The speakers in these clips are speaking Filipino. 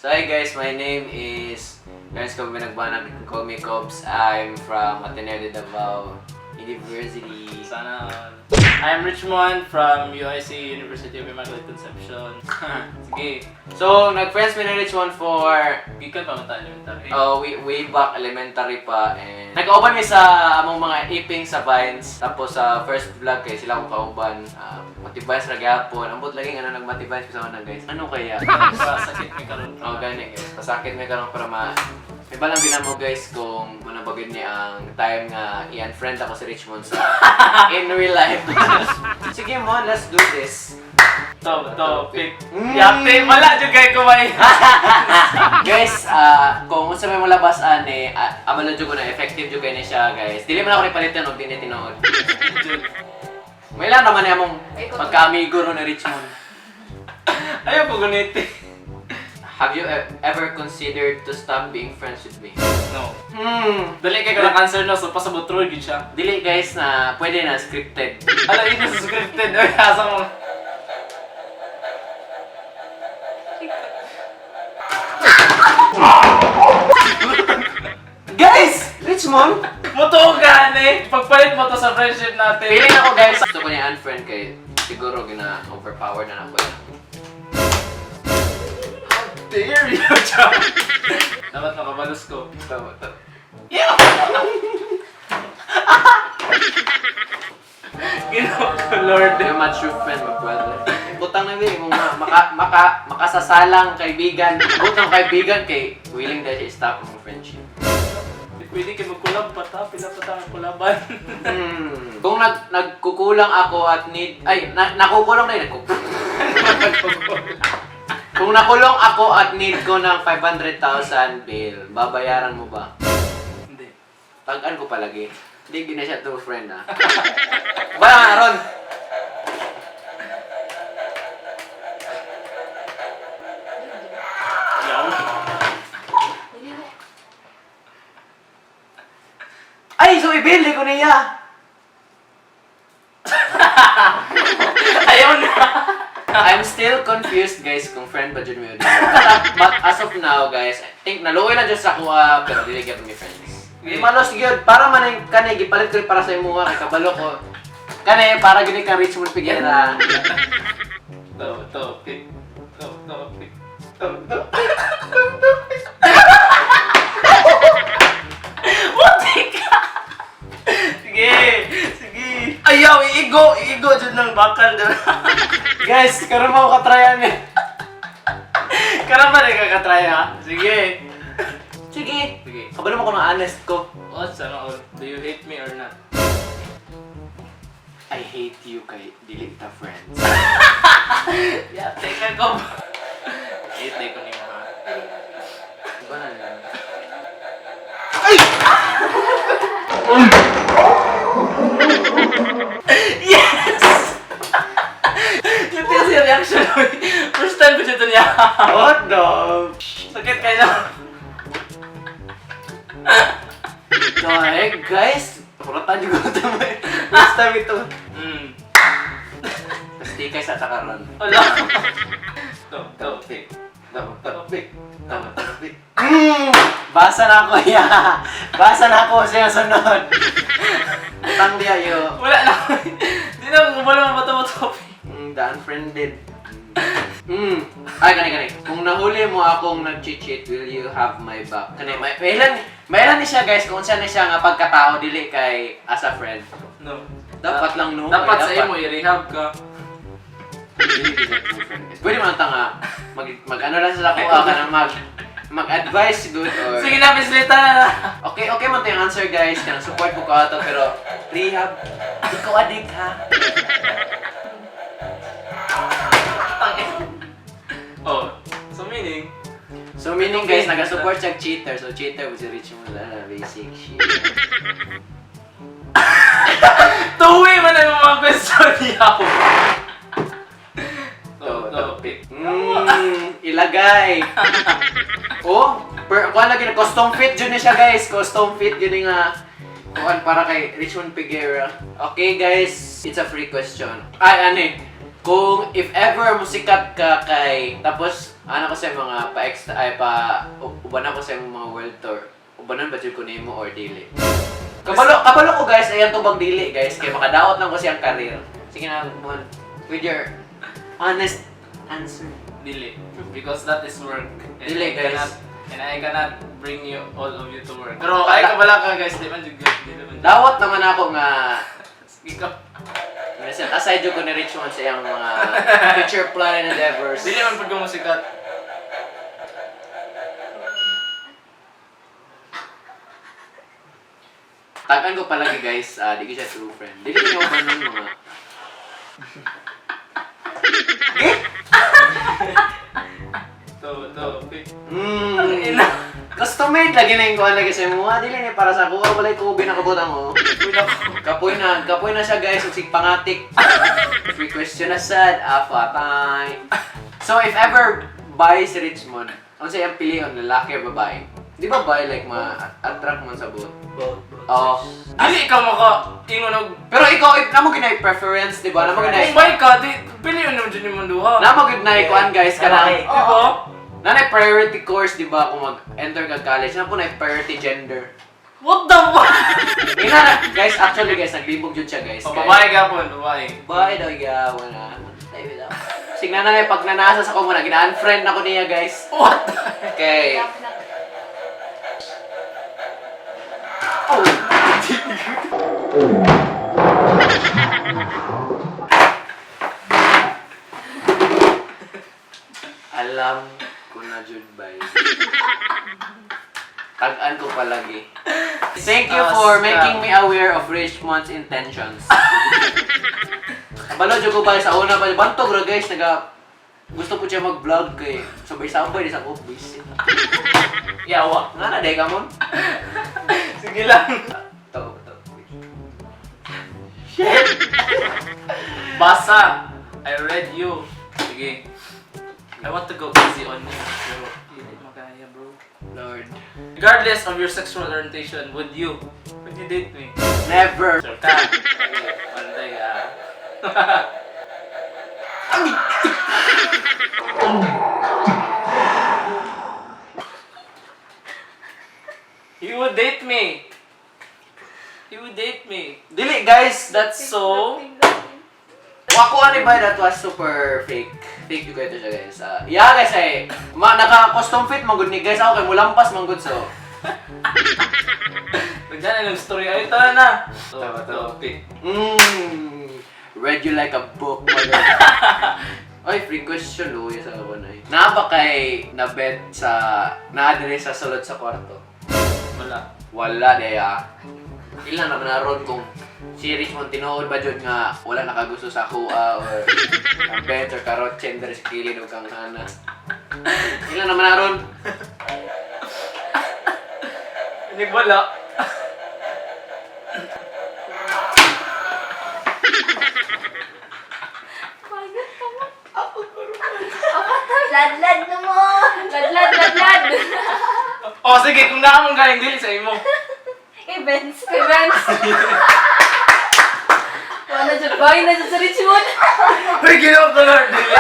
So hi guys, my name is Guys kung binagbanag call me Cobs. I'm from Ateneo de Davao University. Sana all. I'm Richmond from UIC, University of Immaculate Conception. Sige. So, nag-friends mi na Richmond for Gikan pa mata elementary. way back elementary pa, and nag-auban mi sa among mga iping sa Vines. Tapos sa first vlog kay sila akong kauban. Matibay sa gyapon. Ambot lagi nga nagmatibay sa una guys. Ano kaya? Sakit may karon. Oh, gani guys. Pasakit may karon para may balang binamo guys kung manabagod niya ang time nga i-unfriend ako si Richmond sa in real life. Sige mo, let's do this. Topic. Yate, wala dyan kayo kumain. Guys, kung sa may mulabas ani, amalo jud ko na effective jud kay ni siya guys. Dili man ako ni palitan og dinhi tinuod. May lang naman niya mong pagka-amigo ro ni Richmond. Ayaw po guniti. Have you ever considered to stop being friends with me? No. Dali kayo ng answer no, so pasabot true gid siya. Dili guys na pwede na scripted. Ala, ito sa scripted. Ay, asa mo. Guys! Richmond! Mutugan eh! Pagpalit mo to sa friendship natin. Feeling ako guys, gusto ko niya unfriend kay siguro gina-overpower na ako yan. Dare you, Cham! Dapat makabalos ko. Tama. Yeah! Ginawa ko, Lord. You're my true friend, my brother. Butang na din, kung makasasalang kaibigan. Butang kaibigan kay willing na siya stop ang friendship. Pwede kayo magkulab pa ta, pila pa ta ang kulaban. Kung nagkukulang ako at need... nakukulong na yun. Kung nakulong ako at need ko ng 500,000 bill, babayaran mo ba? Hindi. Tagaan ko palagi. Hindi na siya true friend ha. Bala nga, Ron! Ay! So ibili ko niya! Ayaw na! I'm still confused guys kung friend ba dyan mo yun. But as of now guys, I think naluoy na dyan sa kuha, pero dili gyud mi friends. Di malos gyud para man kanay gipalit ko para sa imuha kay kabalo ko. Kanay para gini ka Richmond Figuera. Topic. Sige. Ayaw, iigo dyan ng bakal dyan. Guys, karon mo katryan eh. Karam ba rin kakatry ha? Sige. Sige. Sige. Kabalo mo ko ng honest ko. What? Sana all? Do you hate me or not? I hate you kay dili kita friends. Yeah, teka ko. Hate ko ni mo ha. Diba na lang? Yes! Yung kasi reaction mo. First time ko siya ito niya. What the? Sakit kayo na. Dahil guys, puratan yung gusto mo eh. Last time ito. Pasti kayo sa takaran. Wala. Topic. Basa na ako ya. Basa na ako siya sunod. Tang dia yo. Wala na. Di na wala mo ba topic. The unfriended. Ay kani. Kung nahuli mo akong nag-cheat, will you have my back? Kani mailan ni siya guys kung saan ni siya nga pagkatao dili kay as a friend. No. Dapat lang no. Dapat sa imo i-rehab ka. Pwede man tanga mag-ano lang sa kuha ka na mag-advise good or Sige na, bislita na. Okay man tayong answer guys. Kanang support ko ka ato pero rehab. Ikaw adik ha. Oh, so meaning guys naga-support siya cheater. So cheater was reach mo na basic shit. tuwi man ang mga question niya ako. Topic. Ilagay. Oh, kuha lagi na custom fit jud ni siya guys. Custom fit jud nga kuan para kay Richmond Figuera. Okay guys, it's a free question. Ay ani, kung if ever musikat ka kay tapos Ano ko sa mga uban ako sa mga world tour. Ubanan ba jud ko nimo or dili? Kabalo ko guys, ayan tubang dili guys, kay makadaot lang ko siyang career. Sige na, Mon. With your honest answer. Dili. Because that is work. And Dili, guys. I cannot bring you, all of you to work. Pero ay kabala ka guys, di man jud good. Di naman jud. Dawat naman ako nga Ikaw. set aside yung ko ni Richmond sa iyang mga future plan and endeavors. Dili man pag musikat. Tagan ko palagi guys, di ko siya true friend. Dili ko niya uban ng mga... Okay. Custom made lagi na yung kuhan lagi sa mga dili ni para sa kuha walay ko binakabutang mo. Kapoy na siya guys, usig pangatik. Free question na sad, afatay. So if ever buy si Richmond, ano sa iyang pilihan, lalaki o babae? Di ba buy like ma-attract mo sa buot? Oo. Dili ikaw maka ingon og Pero ikaw, namo ginay preference, di ba? Namo ginay... May ka, di pili yun dyan yung duha. Namo ginay kuhan guys, kanang... Di ba? Nanay priority course, di ba, kung mag-enter ka college, na po na priority gender. What the fuck? Guys, actually guys, naglibog yun siya guys. Babae ka po, babae. Babae daw, igawa na. Signa na na pag nanasa sa ko muna, gina-unfriend ako niya guys. What? Okay. Oh! Alam ko na jud bay. Tag-an ko palagi. Thank you for making me aware of Richmond's intentions. Balo jud ko ba sa una pa bantog ra guys, gusto po siya mag-vlog kay sabay-sabay sa office. Yawa. Nga na day ka mon. Sige lang. To. Shit! Basa! I read you. Sige. I want to go easy on you. Pero, hindi magaya bro. Lord. Regardless of your sexual orientation, would you date me? Never. Sure ka. Okay, panday You would date me. You would date me. Dili guys, That's so... wako ani ba that was super fake. Fake yung ito siya guys. Yeah guys ay, naka-custom fit man gud ni guys ako kay mulampas man gud so. Nagdaan ng story. Ay, tara na. Okay. Read you like a book, mother. Ay, free question lo sa ako na. Naa ba kay nabet naadre sa sulod sa kwarto? Wala. Wala daya. Ilan naman naroon kung si Richmond tinuod ba dyan nga wala nakagusto sa kuha or ang bet or karot chender sa kilid o kang hana. Ilan naman naroon? Hindi wala. Ladlad na mo! Ladlad! Oh, sige, kung nakamang galing dili sa imo. Events! Wala dyan, bahay na dyan sa Richmond! Uy, ginawa ko Lord, dili.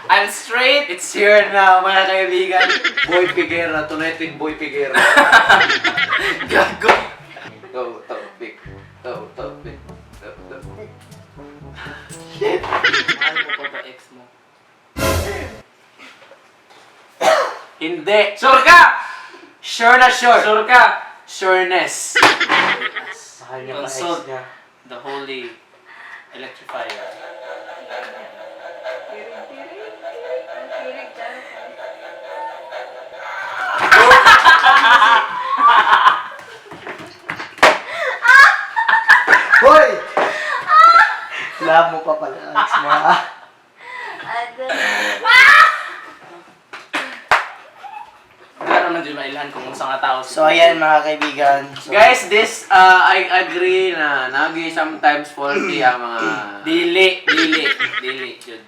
I'm straight. It's here na mga kaibigan. Boy Figuera, tonight with Boy Figuera. Gago. Topic. Shit. Ano mo pa ba ex mo? Hindi. Sure ka? Sure na sure. Sure ka? Sureness. Consult the holy electrifier. Hoy! Love mo pa pala, Alex mo ha? Wala naman dyan mailan kung saan nga tao. So ayan mga kaibigan. So, Guys, this, I agree na nagi sometimes faulty ang mga... Dili. Good.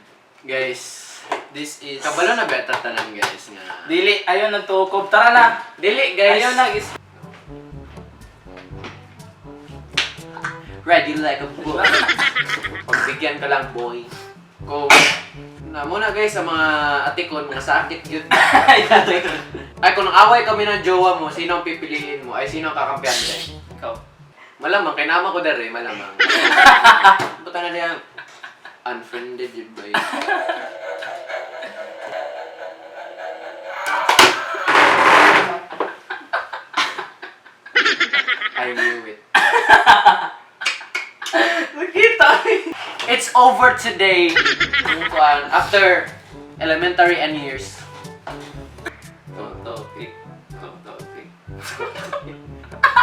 Guys, This is... kabalo na beta tanan guys nga. Dili, ayaw ng tukob. Tara na. Dili guys. Ayaw na. Is... Read you like a book. Pagbigyan ka lang boy. Kung Na muna guys sa mga atikon, mga sakit yun. Ay, kung away kami ng jowa mo, sino ang pipiliin mo? Ay, sino ang kakampihan din? Ikaw. Malamang, kay nama ko dari, malamang. Buta na niya. Unfriended yun ba yun? I knew it. Nakita It's over today. After elementary and years. Topic.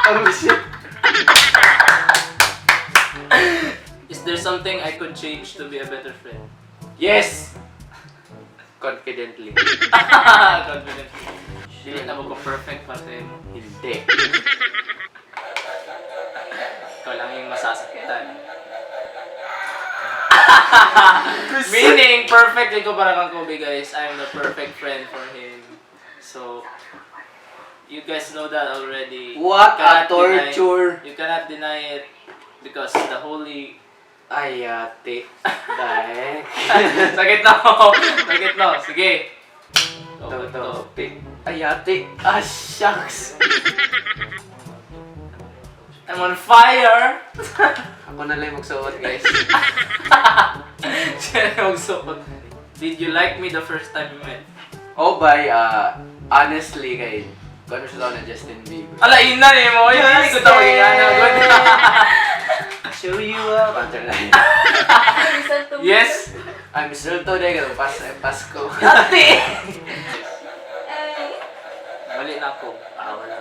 Oh shit. Is there something I could change to be a better friend? Yes! Confidently. Confident. Dili na mo ko perfect para sa'yo mo. Hindi. Ikaw lang yung masasakitan. Meaning, perfect din ko para kang Kobe, guys. I'm the perfect friend for him. So, you guys know that already. What You a cannot torture! You cannot deny it because the holy... Ay, ate. Dahil. Sakit na ako. Sakit na. Sige. Topic. Ay, ate. Ah, shucks. I'm on fire! Ako na lang magsuot, guys. Siya na magsuot. Did you like me the first time you met? Oh, by, honestly, kay kung ano siya daw na Justin Bieber. Ala, ina eh mo! Hindi ko tawag yan. Show you up. Answer na yun. Yes! I'm Mr. Today, kasi Pasko. Ate! Ay. Mali na ako. Wala.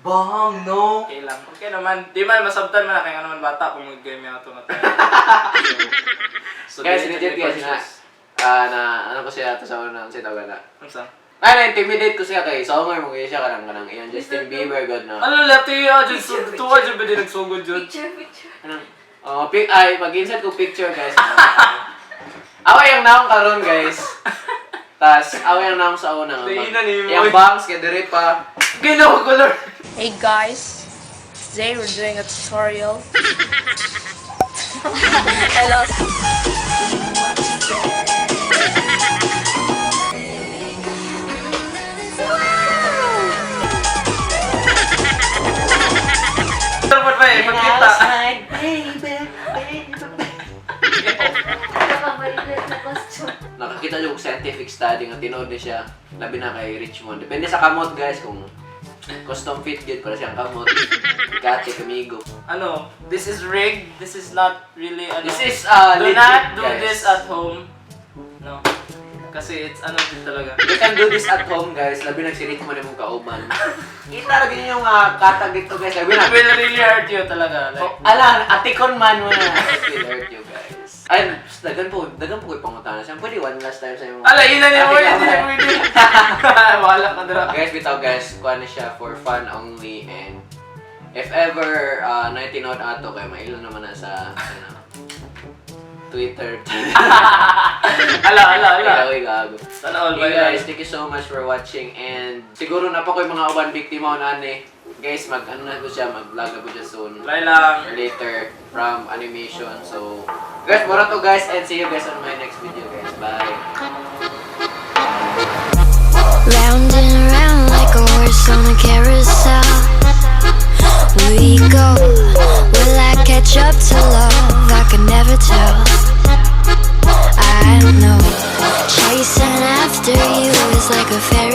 Bang, no! Okay lang. Okay naman. Di man masabtan man na kaya naman bata kung mag-game yung ito na tayo. So, Guys, diligently legit guys na. conscious. Ano ko siya ito sa unang si Tawala. Ano sa? Ay, na-intimidate ko siya kay Songer mo siya kanang iyan Justin Bieber god na. Ano lati ya? Tuwa dyan ba din nagsugod dyan? Picture. Ano? Ay, mag-insert ko picture guys. Away ang naong karon guys. Tas away ang naong sa unang. Tingnan ni mo. Yung bangs kay dire pa. Ginawa color. Hey guys, today we're doing a tutorial. Hello. Dapat ba eh, magkita. Nakabalikat na costume. Nakakita yung scientific study nga tinood ni siya. Labi na kay Richmond. Depende sa kamot guys kung custom fit good para siyang kamot. Kati kamigo. Ano, this is rigged. This is not really ano. This is Do legit, not do guys. this at home. No. Kasi it's ano din talaga. You can do this at home guys. Labi na si Richmond yung kauban. Kita lagi niyo yung katag dito guys. Labi It na. will really hurt you talaga. Like, Ala, atikon man mo na. It will hurt you guys. Ay, dagan po kayo pangutana siya. Pwede one last time sa iyo. ala, ina niya mo, Ate hindi ka na ba? pwede. Wala ka dira. Guys, bitaw guys, kuha na siya for fun only and if ever naitinood ato kayo, mailan naman na sa Twitter. Ala. Uy, gago. Sana all Okay by guys, thank you so much for watching and siguro na pa ko yung mga uban biktima o nani. Guys, ano na ko siya, mag-vlog na ko siya soon. Bye lang. Or later from animation. So, guys, mura to guys and see you guys on my next video guys. Bye. Round and round like a horse on a carousel. We go, will I catch up to love? I can never tell. I know, chasing after you is like a fairy